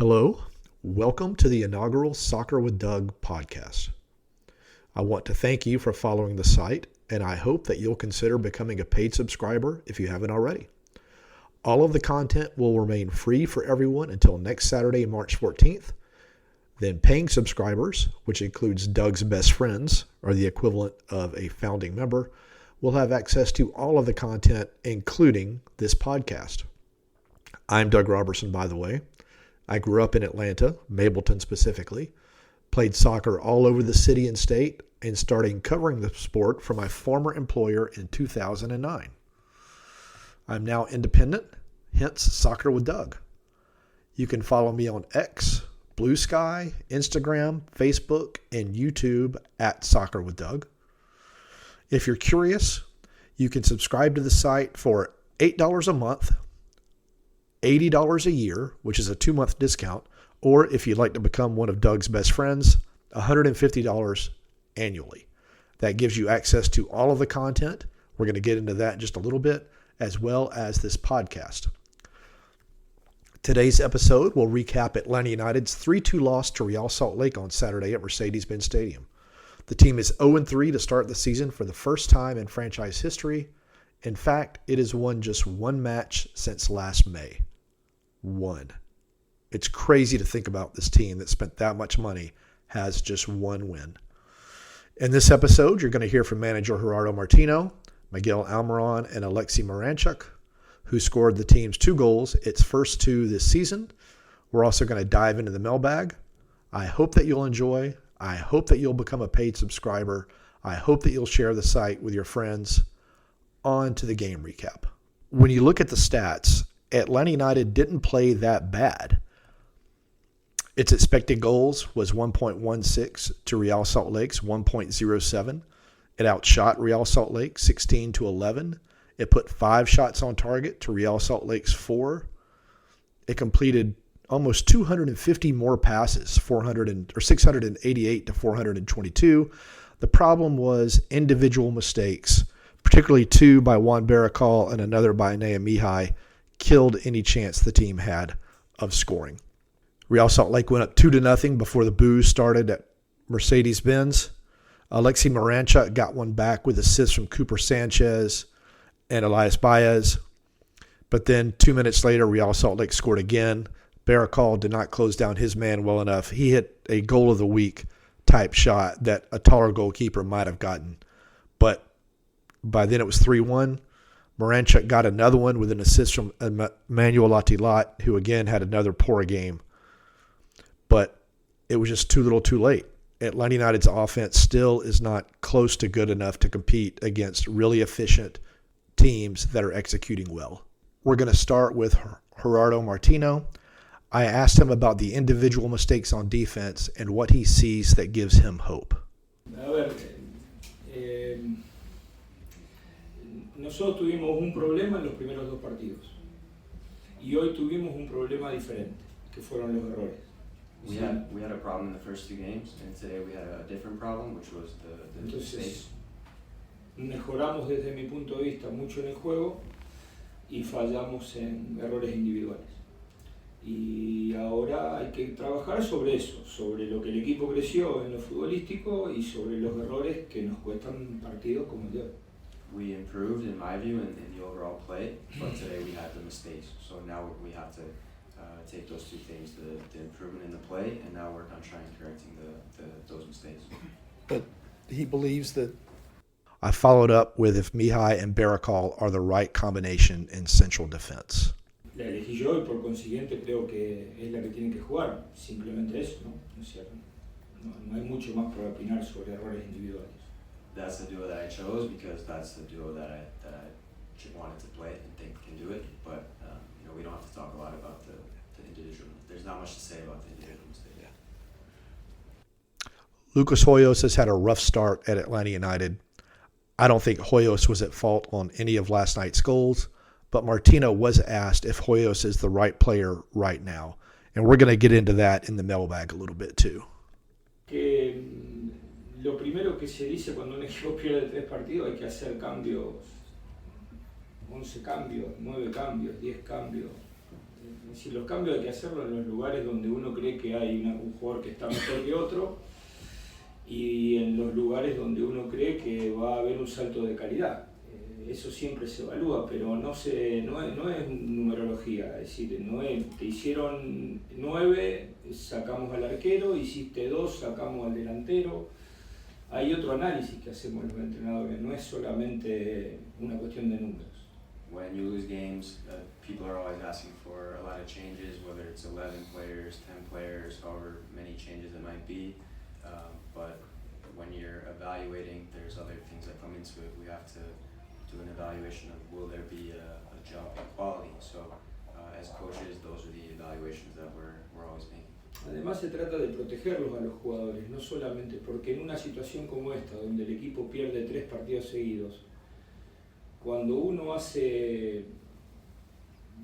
Hello, welcome to the inaugural Soccer with Doug podcast. I want to thank you for following the site, and I hope that you'll consider becoming a paid subscriber if you haven't already. All of the content will remain free for everyone until next Saturday, March 14th. Then paying subscribers, which includes Doug's best friends, or the equivalent of a founding member, will have access to all of the content, including this podcast. I'm Doug Robertson, by the way. I grew up in Atlanta, Mableton specifically, played soccer all over the city and state, and starting covering the sport for my former employer in 2009. I'm now independent, hence Soccer with Doug. You can follow me on X, Blue Sky, Instagram, Facebook, and YouTube at Soccer with Doug. If you're curious, you can subscribe to the site for $8 a month, $80 a year, which is a 2-month discount, or if you'd like to become one of Doug's best friends, $150 annually. That gives you access to all of the content. We're going to get into that in just a little bit, as well as this podcast. Today's episode will recap Atlanta United's 3-2 loss to Real Salt Lake on Saturday at Mercedes-Benz Stadium. The team is 0-3 to start the season for the first time in franchise history. In fact, it has won just one match since last May. One. It's crazy to think about this team that spent that much money has just one win. In this episode, you're going to hear from manager Gerardo Martino, Miguel Almiron, and Alexei Miranchuk, who scored the team's 2 goals, its first 2 this season. We're also going to dive into the mailbag. I hope that you'll enjoy. I hope that you'll become a paid subscriber. I hope that you'll share the site with your friends. On to the game recap. When you look at the stats, Atlanta United didn't play that bad. Its expected goals was 1.16 to Real Salt Lake's 1.07. It outshot Real Salt Lake 16-11. It put 5 shots on target to Real Salt Lake's 4. It completed almost 250 more passes, 688 to 422. The problem was individual mistakes, particularly 2 by Juan Baracol and another by Nea Mihai, killed any chance the team had of scoring. Real Salt Lake went up 2-0 before the boos started at Mercedes-Benz. Alexei Miranchuk got one back with assists from Cooper Sanchez and Elias Baez. But then 2 minutes later, Real Salt Lake scored again. Baracol did not close down his man well enough. He hit a goal of the week type shot that a taller goalkeeper might have gotten. But by then it was 3-1. Miranchuk got another one with an assist from Emmanuel Latilat, who again had another poor game. But it was just too little too late. Atlanta United's offense still is not close to good enough to compete against really efficient teams that are executing well. We're going to start with Gerardo Martino. I asked him about the individual mistakes on defense and what he sees that gives him hope. Nosotros tuvimos un problema en los primeros 2 partidos y hoy tuvimos un problema diferente, que fueron los errores. We had a problem in the first 2 games, and today we had a different problem, which was the mistakes. Mejoramos desde mi punto de vista mucho en el juego y fallamos en errores individuales. Y ahora hay que trabajar sobre eso, sobre lo que el equipo creció en lo futbolístico y sobre los errores que nos cuestan partidos como el de hoy. We improved, in my view, in the overall play, but today we had the mistakes. So now we have to take those 2 things, the improvement in the play, and now work on trying correcting those mistakes. But he believes that. I followed up with if Mihai and Baracol are the right combination in central defense. La elegí yo y por consiguiente creo que es la que tiene que jugar. Simplemente eso, ¿no? ¿No es cierto? No hay mucho más para opinar sobre errores individuales. That's the duo that I chose because that's the duo that I wanted to play and think can do it. But we don't have to talk a lot about the individual. There's not much to say about the individual mistakes. Yeah. Lucas Hoyos has had a rough start at Atlanta United. I don't think Hoyos was at fault on any of last night's goals, but Martino was asked if Hoyos is the right player right now. And we're going to get into that in the mailbag a little bit too. Lo primero que se dice cuando un equipo pierde 3 partidos hay que hacer cambios, 11 cambios, 9 cambios, 10 cambios. Es decir, los cambios hay que hacerlos en los lugares donde uno cree que hay un jugador que está mejor que otro y en los lugares donde uno cree que va a haber un salto de calidad. Eso siempre se evalúa, pero no es numerología, es decir, te hicieron 9, sacamos al arquero, hiciste 2, sacamos al delantero. Hay otro análisis que hacemos los entrenadores, no es solamente una cuestión de números. When you lose games, people are always asking for a lot of changes, whether it's 11 players, 10 players, however many changes it might be. But when you're evaluating, there's other things that come into it. We have to do an evaluation of will there be a jump in quality. So as coaches, those are the evaluations that we're always making. Además se trata de protegerlos a los jugadores, no solamente porque en una situación como esta, donde el equipo pierde 3 partidos seguidos, cuando uno hace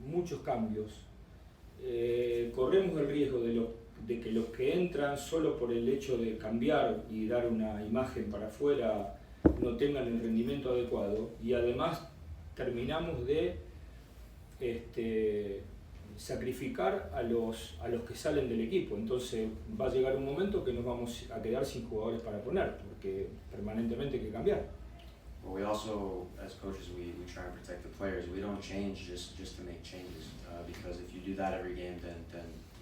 muchos cambios, corremos el riesgo de que los que entran solo por el hecho de cambiar y dar una imagen para afuera no tengan el rendimiento adecuado, y además terminamos de sacrificar a los que salen del equipo. Entonces va a llegar un momento que nos vamos a quedar sin jugadores para poner, porque permanentemente hay que cambiar. But we also, as coaches, we try and protect the players. We don't change just to make changes, because if you do that every game, then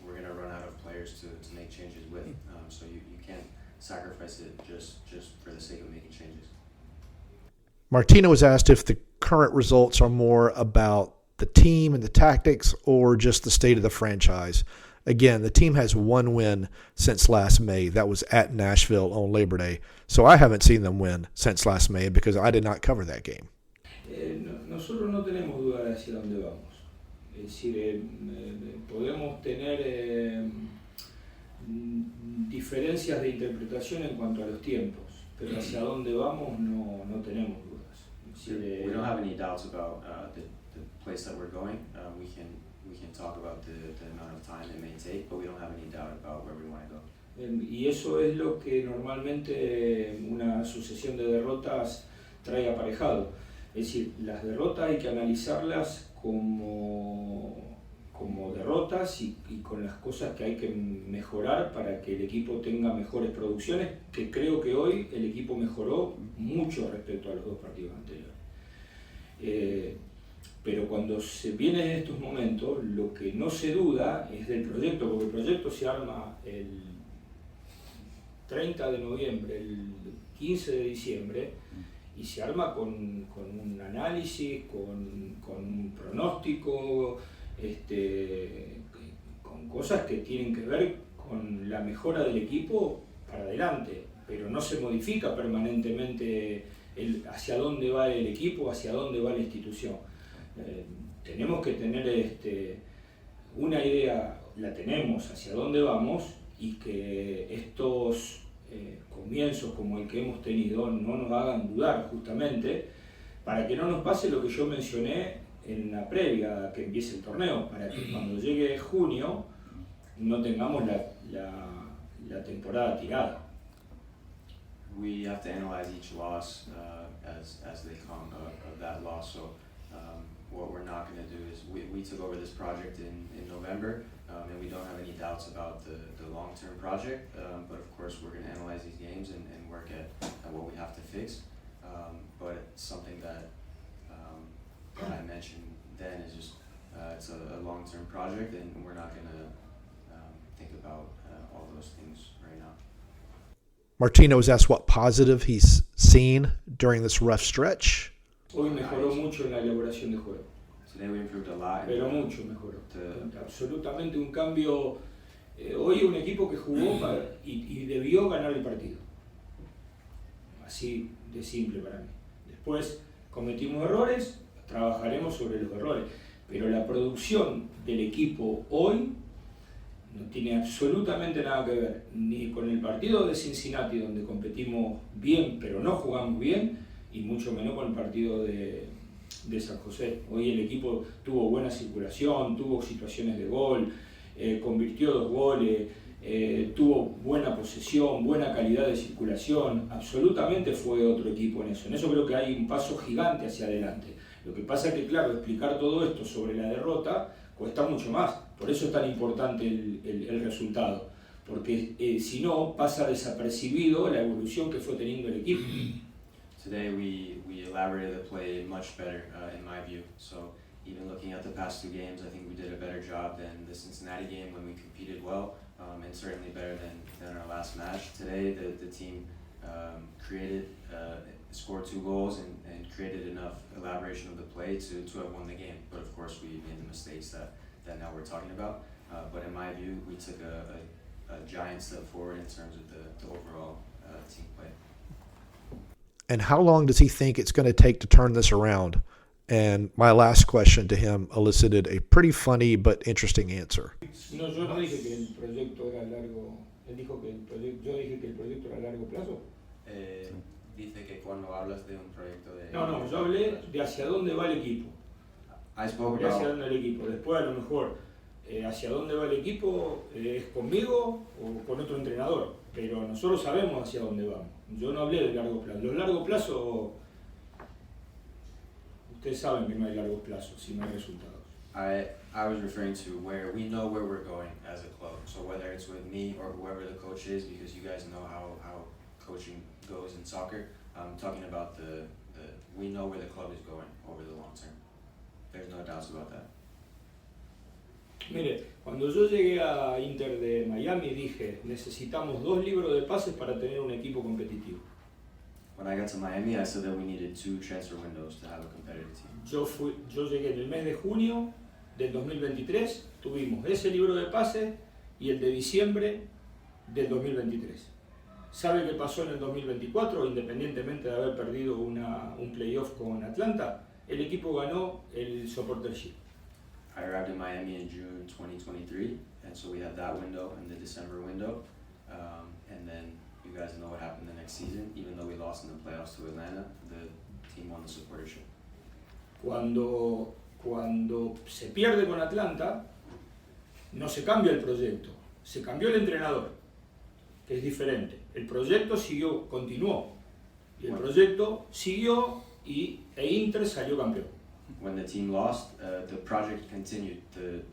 we're going to run out of players to make changes with. So you can't sacrifice it just for the sake of making changes. Martino was asked if the current results are more about the team and the tactics or just the state of the franchise. Again, the team has one win since last May. That was at Nashville on Labor Day. So I haven't seen them win since last May because I did not cover that game. Nosotros no tenemos duda de hacia dónde vamos. Es decir, podemos tener diferencias de interpretación en cuanto a los tiempos, pero hacia dónde vamos no tenemos dudas. Es decir, we don't have any doubts about the place that we're going. We can talk about the amount of time it may take, but we don't have any doubt about where we want to go. Y eso es lo que normalmente una sucesión de derrotas trae aparejado. Es decir, las derrotas hay que analizarlas como derrotas y con las cosas que hay que mejorar para que el equipo tenga mejores producciones, que creo que hoy el equipo mejoró mucho respecto a los 2 partidos anteriores. Pero cuando se vienen estos momentos, lo que no se duda es del proyecto, porque el proyecto se arma el 30 de noviembre, el 15 de diciembre, y se arma con un análisis, con un pronóstico, con cosas que tienen que ver con la mejora del equipo para adelante, pero no se modifica permanentemente hacia dónde va el equipo, hacia dónde va la institución. Tenemos que tener una idea, la tenemos hacia dónde vamos, y que estos comienzos como el que hemos tenido no nos hagan dudar, justamente para que no nos pase lo que yo mencioné en la previa que empiece el torneo, para que cuando llegue junio no tengamos la temporada tirada. We have to analyze each loss as they come of that loss. So what we're not going to do is we took over this project in November, and we don't have any doubts about the long-term project, but of course we're going to analyze these games and work at what we have to fix. But something that I mentioned then is just it's a long-term project, and we're not going to think about all those things right now. Martino was asked what positive he's seen during this rough stretch. Hoy mejoró mucho en la elaboración de juego. Today we improved a lot. Pero mucho mejoró. Absolutamente un cambio. Hoy un equipo que jugó y debió ganar el partido. Así de simple para mí. Después cometimos errores, trabajaremos sobre los errores. Pero la producción del equipo hoy no tiene absolutamente nada que ver ni con el partido de Cincinnati, donde competimos bien pero no jugamos bien, y mucho menos con el partido de San José. Hoy el equipo tuvo buena circulación, tuvo situaciones de gol, convirtió 2 goles, tuvo buena posesión, buena calidad de circulación. Absolutamente fue otro equipo en eso. En eso creo que hay un paso gigante hacia adelante. Lo que pasa es que, claro, explicar todo esto sobre la derrota cuesta mucho más. Por eso es tan importante el resultado, porque si no pasa desapercibido la evolución que fue teniendo el equipo. Today we elaborated the play much better in my view. So even looking at the past two games, I think we did a better job than the Cincinnati game when we competed well, and certainly better than our last match. Today the team created, scored 2 goals and created enough elaboration of the play to have won the game. But of course we made the mistakes that now we're talking about. But in my view, we took a giant step forward in terms of the overall team play. And how long does he think it's going to take to turn this around? And my last question to him elicited a pretty funny but interesting answer. No, yo no dije que el proyecto era largo. Él dijo que yo dije que el proyecto era a largo plazo. Dice que cuando hablas de un proyecto de... No, yo hablé de hacia dónde va el equipo. I spoke De hacia about... dónde va el equipo. Después a lo mejor hacia dónde va el equipo es conmigo o con otro entrenador. Pero nosotros sabemos hacia dónde vamos. Yo no hablé de largo plazo. Los largos plazos, ustedes saben que no hay largos plazos si no hay resultados. I was referring to where we know where we're going as a club. So whether it's with me or whoever the coach is, because you guys know how coaching goes in soccer. I'm talking about the we know where the club is going over the long term. There's no doubts about that. Mire, cuando yo llegué a Inter de Miami dije, necesitamos 2 libros de pases para tener un equipo competitivo. When I got to Miami, I said that we needed 2 transfer windows to have a competitive team. Yo llegué en el mes de junio del 2023, tuvimos ese libro de pases y el de diciembre del 2023. ¿Sabe qué pasó en el 2024? Independientemente de haber perdido un playoff con Atlanta, el equipo ganó el Supportership. I arrived in Miami in June 2023, and so we had that window and the December window, and then you guys know what happened the next season. Even though we lost in the playoffs to Atlanta, the team won the supportership. Cuando se pierde con Atlanta, no se cambia el proyecto, se cambió el entrenador, que es diferente. El proyecto continuó, y el proyecto siguió e Inter salió campeón. When the team lost, the project continued.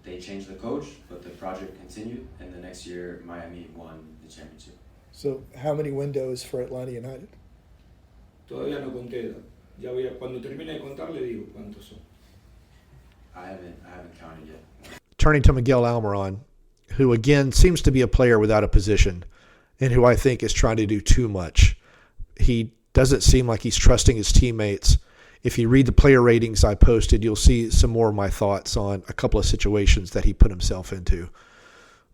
They changed the coach, but the project continued, and the next year Miami won the championship. So how many windows for Atlanta United? Todavía no conté, cuando termine de contar le digo cuántos son. I haven't counted yet. Turning to Miguel Almiron, who again seems to be a player without a position and who I think is trying to do too much. He doesn't seem like he's trusting his teammates. If you read the player ratings I posted, you'll see some more of my thoughts on a couple of situations that he put himself into.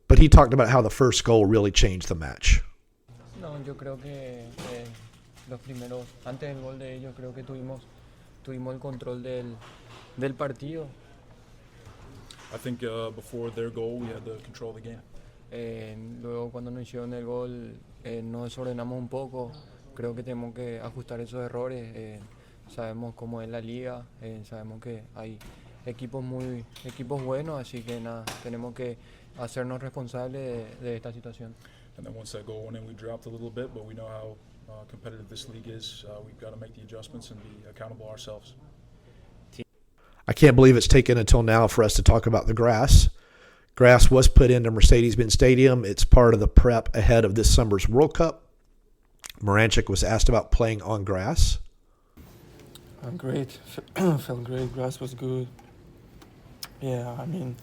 But he talked about how the first goal really changed the match. No, yo creo que los primeros, antes del gol de ellos, creo que tuvimos el control del partido. I think before their goal, we had to control the game. Luego cuando nos hicieron el gol, nos desordenamos un poco. Creo que tenemos que ajustar esos errores. Sabemos cómo es la liga, sabemos que hay equipos buenos, así que nada, tenemos que hacernos responsables de esta situación. And then once that goal went in, we dropped a little bit, but we know how competitive this league is. We've got to make the adjustments and be accountable ourselves. I can't believe it's taken until now for us to talk about the grass. Grass was put into Mercedes-Benz Stadium. It's part of the prep ahead of this summer's World Cup. Moranchik was asked about playing on grass. Great, felt great. Grass was good. Yeah, I mean,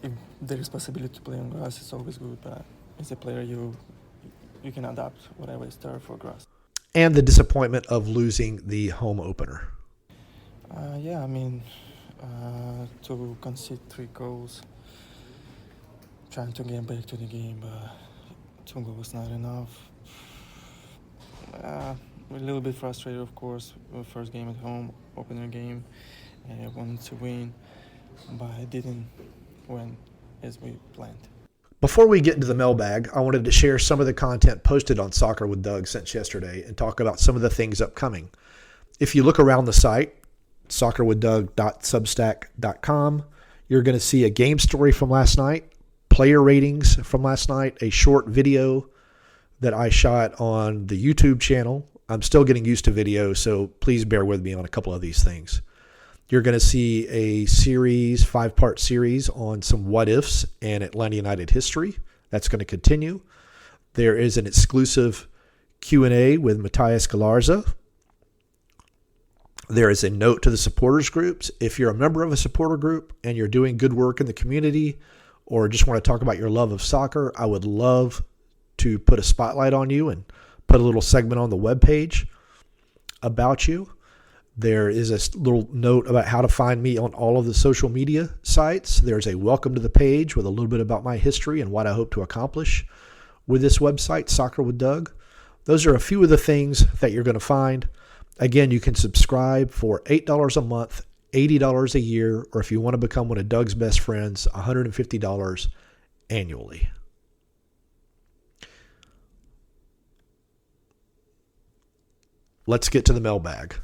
if there is possibility to play on grass, it's always good. But as a player, you can adapt whatever is there for grass. And the disappointment of losing the home opener. Yeah, I mean, to concede 3 goals, trying to get back to the game, but 2 goals not enough. A little bit frustrated, of course. First game at home, opener game, wanted to win, but it didn't win as we planned. Before we get into the mailbag, I wanted to share some of the content posted on Soccer with Doug since yesterday and talk about some of the things upcoming. If you look around the site, soccerwithdoug.substack.com, you're going to see a game story from last night, player ratings from last night, a short video that I shot on the YouTube channel. I'm still getting used to video, so please bear with me on a couple of these things. You're going to see a series, 5-part series on some what ifs and Atlanta United history. That's going to continue. There is an exclusive Q&A with Matthias Galarza. There is a note to the supporters groups. If you're a member of a supporter group and you're doing good work in the community or just want to talk about your love of soccer, I would love to put a spotlight on you and put a little segment on the webpage about you. There is a little note about how to find me on all of the social media sites. There's a welcome to the page with a little bit about my history and what I hope to accomplish with this website, Soccer with Doug. Those are a few of the things that you're going to find. Again, you can subscribe for $8 a month, $80 a year, or if you want to become one of Doug's best friends, $150 annually. Let's get to the mailbag.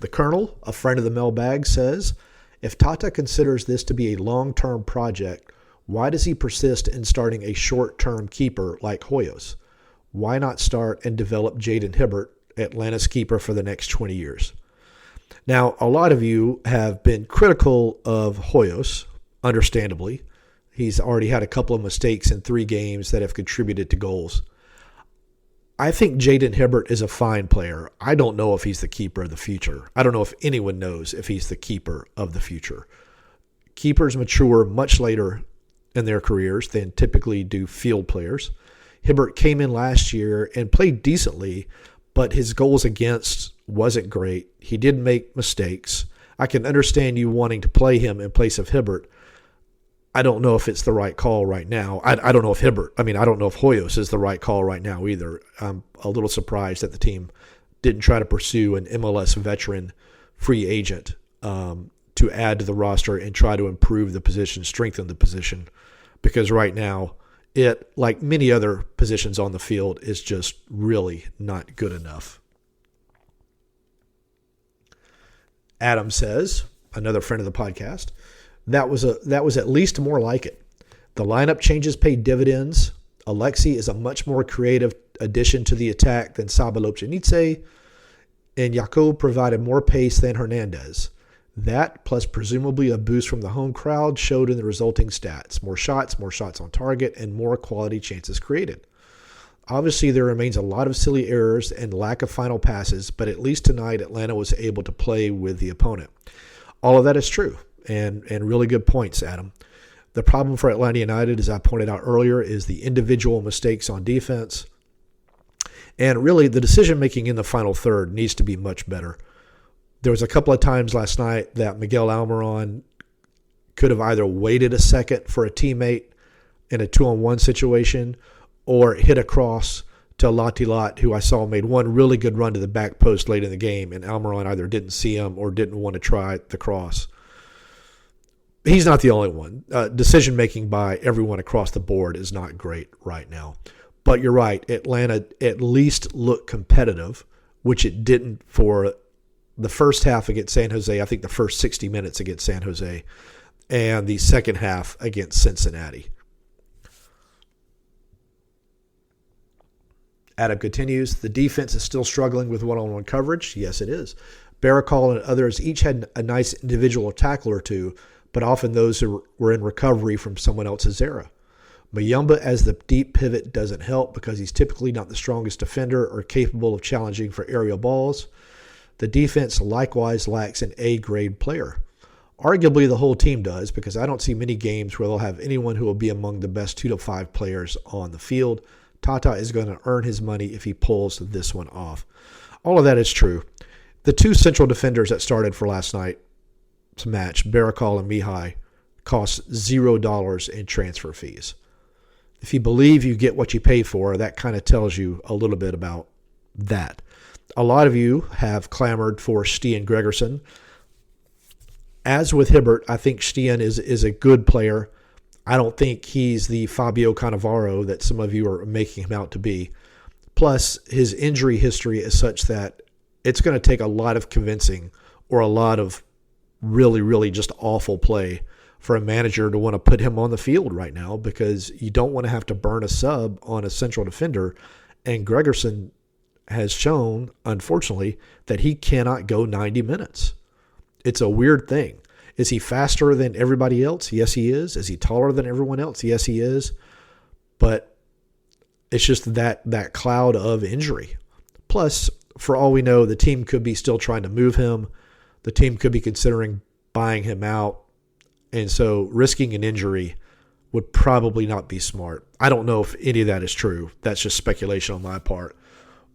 The Colonel, a friend of the mailbag, says, if Tata considers this to be a long-term project, why does he persist in starting a short-term keeper like Hoyos? Why not start and develop Jaden Hibbert, Atlanta's keeper for the next 20 years? Now, a lot of you have been critical of Hoyos, understandably. He's already had a couple of mistakes in 3 games that have contributed to goals. I think Jaden Hibbert is a fine player. I don't know if he's the keeper of the future. I don't know if anyone knows if he's the keeper of the future. Keepers mature much later in their careers than typically do field players. Hibbert came in last year and played decently, but his goals against wasn't great. He did make mistakes. I can understand you wanting to play him in place of Hibbert. I don't know if it's the right call right now. I don't know if I don't know if Hoyos is the right call right now either. I'm a little surprised that the team didn't try to pursue an MLS veteran free agent to add to the roster and try to improve the position, strengthen the position, because right now it, like many other positions on the field, is just really not good enough. Adam says, another friend of the podcast, that was at least more like it. The lineup changes pay dividends. Alexi is a much more creative addition to the attack than Saba Lobjanidze, and Jakob provided more pace than Hernandez. That, plus presumably a boost from the home crowd, showed in the resulting stats. More shots on target, and more quality chances created. Obviously, there remains a lot of silly errors and lack of final passes, but at least tonight Atlanta was able to play with the opponent. All of that is true. And really good points, Adam. The problem for Atlanta United, as I pointed out earlier, is the individual mistakes on defense. And really, the decision-making in the final third needs to be much better. There was a couple of times last night that Miguel Almiron could have either waited a second for a teammate in a 2-on-1 situation or hit a cross to Latilat, who I saw made one really good run to the back post late in the game, and Almiron either didn't see him or didn't want to try the cross. He's not the only one. Decision-making by everyone across the board is not great right now. But you're right. Atlanta at least looked competitive, which it didn't for the first half against San Jose. I think the first 60 minutes against San Jose and the second half against Cincinnati. Adam continues, the defense is still struggling with one-on-one coverage. Yes, it is. Barakal and others each had a nice individual tackle or two, but often those who were in recovery from someone else's error. Mayumba as the deep pivot doesn't help because he's typically not the strongest defender or capable of challenging for aerial balls. The defense likewise lacks an A-grade player. Arguably the whole team does, because I don't see many games where they'll have anyone who will be among the best 2 to 5 players on the field. Tata is going to earn his money if he pulls this one off. All of that is true. The 2 central defenders that started for last night's match, Barakal and Mihai, cost $0 in transfer fees. If you believe you get what you pay for, that kind of tells you a little bit about that. A lot of you have clamored for Stian Gregerson. As with Hibbert, I think Stian is a good player. I don't think he's the Fabio Cannavaro that some of you are making him out to be. Plus, his injury history is such that it's going to take a lot of convincing or a lot of really, really just awful play for a manager to want to put him on the field right now, because you don't want to have to burn a sub on a central defender. And Gregerson has shown, unfortunately, that he cannot go 90 minutes. It's a weird thing. Is he faster than everybody else? Yes, he is. Is he taller than everyone else? Yes, he is. But it's just that cloud of injury. Plus, for all we know, the team could be still trying to move him. The team could be considering buying him out. And so risking an injury would probably not be smart. I don't know if any of that is true. That's just speculation on my part.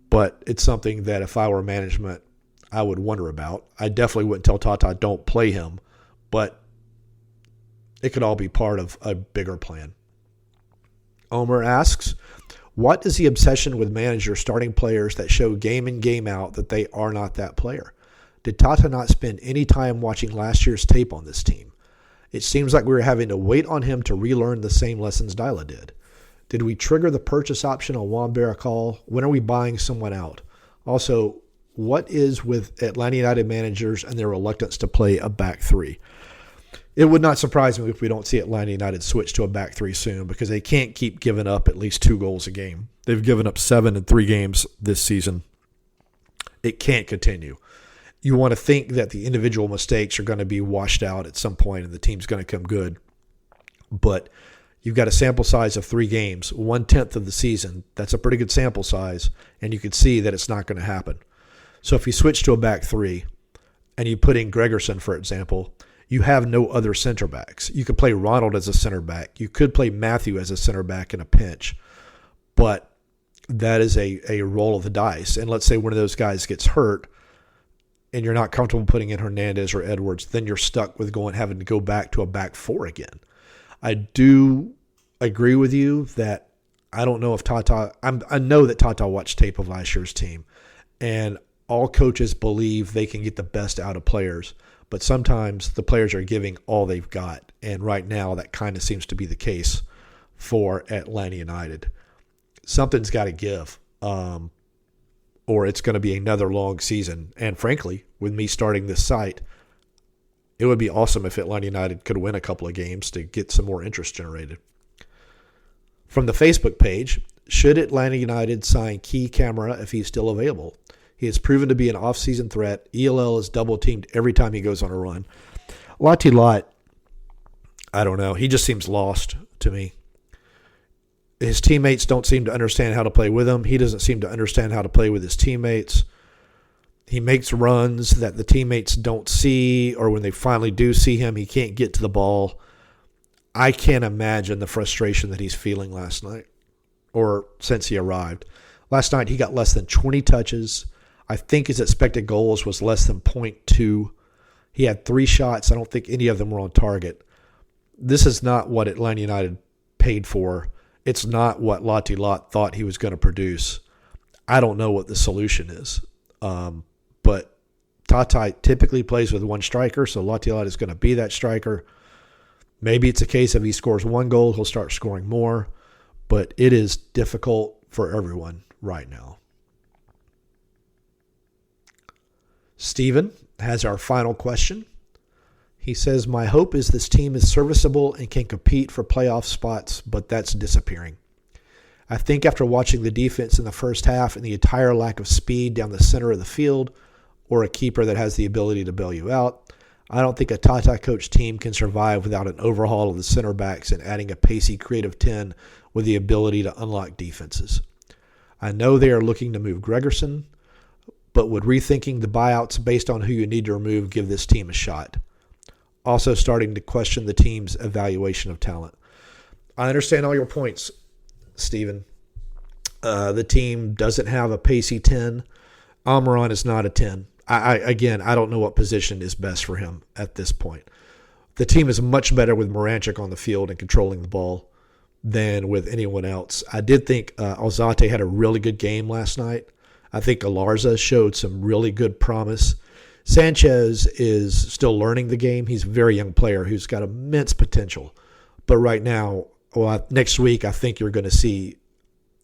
But it's something that if I were management, I would wonder about. I definitely wouldn't tell Tata don't play him, but it could all be part of a bigger plan. Omer asks, what is the obsession with managers starting players that show game in, game out that they are not that player? Did Tata not spend any time watching last year's tape on this team? It seems like we were having to wait on him to relearn the same lessons Dyla did. Did we trigger the purchase option on Juan Baracol? When are we buying someone out? Also, what is with Atlanta United managers and their reluctance to play a back three? It would not surprise me if we don't see Atlanta United switch to a back three soon because they can't keep giving up at least 2 goals a game. They've given up 7 in 3 games this season. It can't continue. You want to think that the individual mistakes are going to be washed out at some point and the team's going to come good. But you've got a sample size of 3 games, 1/10 of the season. That's a pretty good sample size, and you can see that it's not going to happen. So if you switch to a back three and you put in Gregerson, for example, you have no other center backs. You could play Ronald as a center back. You could play Matthew as a center back in a pinch. But that is a roll of the dice. And let's say one of those guys gets hurt and you're not comfortable putting in Hernandez or Edwards, then you're stuck with having to go back to a back 4 again. I do agree with you that I don't know if Tata – I know that Tata watched tape of last year's team, and all coaches believe they can get the best out of players, but sometimes the players are giving all they've got, and right now that kind of seems to be the case for Atlanta United. Something's got to give, or it's going to be another long season. And frankly, with me starting this site, it would be awesome if Atlanta United could win a couple of games to get some more interest generated. From the Facebook page, should Atlanta United sign Key Camera if he's still available? He has proven to be an off-season threat. ELL is double-teamed every time he goes on a run. Lottie Lott, I don't know. He just seems lost to me. His teammates don't seem to understand how to play with him. He doesn't seem to understand how to play with his teammates. He makes runs that the teammates don't see, or when they finally do see him, he can't get to the ball. I can't imagine the frustration that he's feeling last night or since he arrived. Last night he got less than 20 touches. I think his expected goals was less than 0.2. He had 3 shots. I don't think any of them were on target. This is not what Atlanta United paid for. It's not what Lottie Lott thought he was going to produce. I don't know what the solution is. But Tata typically plays with 1 striker, so Lottie Lott is going to be that striker. Maybe it's a case of he scores 1 goal, he'll start scoring more. But it is difficult for everyone right now. Steven has our final question. He says, my hope is this team is serviceable and can compete for playoff spots, but that's disappearing. I think after watching the defense in the first half and the entire lack of speed down the center of the field, or a keeper that has the ability to bail you out, I don't think a Tata coach team can survive without an overhaul of the center backs and adding a pacey, creative 10 with the ability to unlock defenses. I know they are looking to move Gregerson, but would rethinking the buyouts based on who you need to remove give this team a shot? Also starting to question the team's evaluation of talent. I understand all your points, Steven. The team doesn't have a pacey 10. Almiron is not a 10. I don't know what position is best for him at this point. The team is much better with Moranchik on the field and controlling the ball than with anyone else. I did think Alzate had a really good game last night. I think Galarza showed some really good promise. Sanchez is still learning the game. He's a very young player who's got immense potential. But right now, next week, I think you're going to see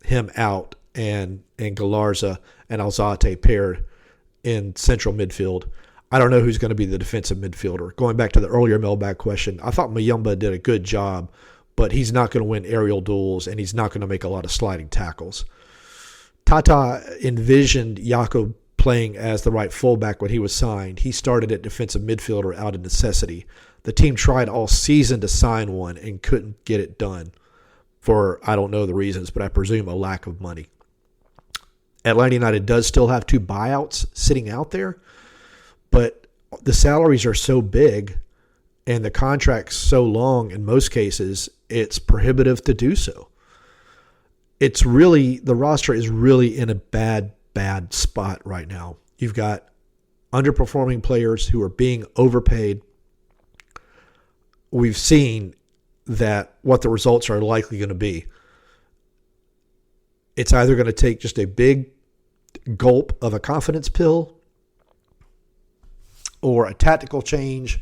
him out and Galarza and Alzate paired in central midfield. I don't know who's going to be the defensive midfielder. Going back to the earlier mailbag question, I thought Mayumba did a good job, but he's not going to win aerial duels, and he's not going to make a lot of sliding tackles. Tata envisioned Jakob playing as the right fullback when he was signed. He started at defensive midfielder out of necessity. The team tried all season to sign one and couldn't get it done for, I don't know the reasons, but I presume a lack of money. Atlanta United does still have 2 buyouts sitting out there, but the salaries are so big and the contract's so long in most cases, it's prohibitive to do so. The roster is really in a bad spot right now. You've got underperforming players who are being overpaid. We've seen that what the results are likely going to be. It's either going to take just a big gulp of a confidence pill or a tactical change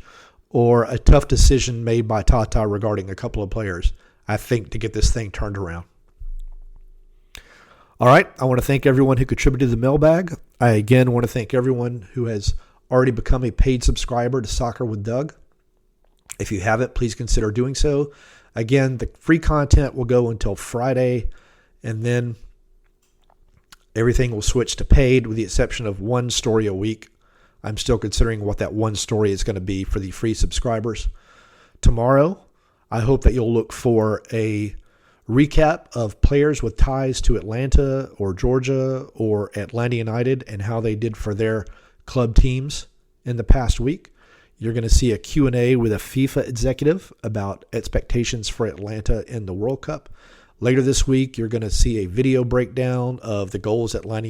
or a tough decision made by Tata regarding a couple of players, I think, to get this thing turned around. All right, I want to thank everyone who contributed to the mailbag. I again want to thank everyone who has already become a paid subscriber to Soccer with Doug. If you haven't, please consider doing so. Again, the free content will go until Friday, and then everything will switch to paid with the exception of one story a week. I'm still considering what that one story is going to be for the free subscribers. Tomorrow, I hope that you'll look for a recap of players with ties to Atlanta or Georgia or Atlanta United and how they did for their club teams in the past week. You're going to see a Q&A with a FIFA executive about expectations for Atlanta in the World Cup. Later this week, you're going to see a video breakdown of the goals Atlanta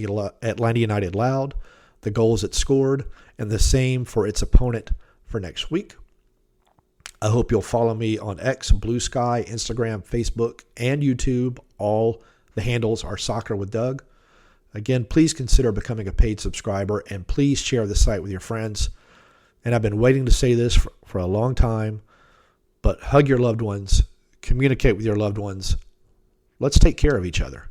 United allowed, the goals it scored, and the same for its opponent for next week. I hope you'll follow me on X, Blue Sky, Instagram, Facebook, and YouTube. All the handles are Soccer with Doug. Again, please consider becoming a paid subscriber, and please share the site with your friends. And I've been waiting to say this for a long time, but hug your loved ones, communicate with your loved ones. Let's take care of each other.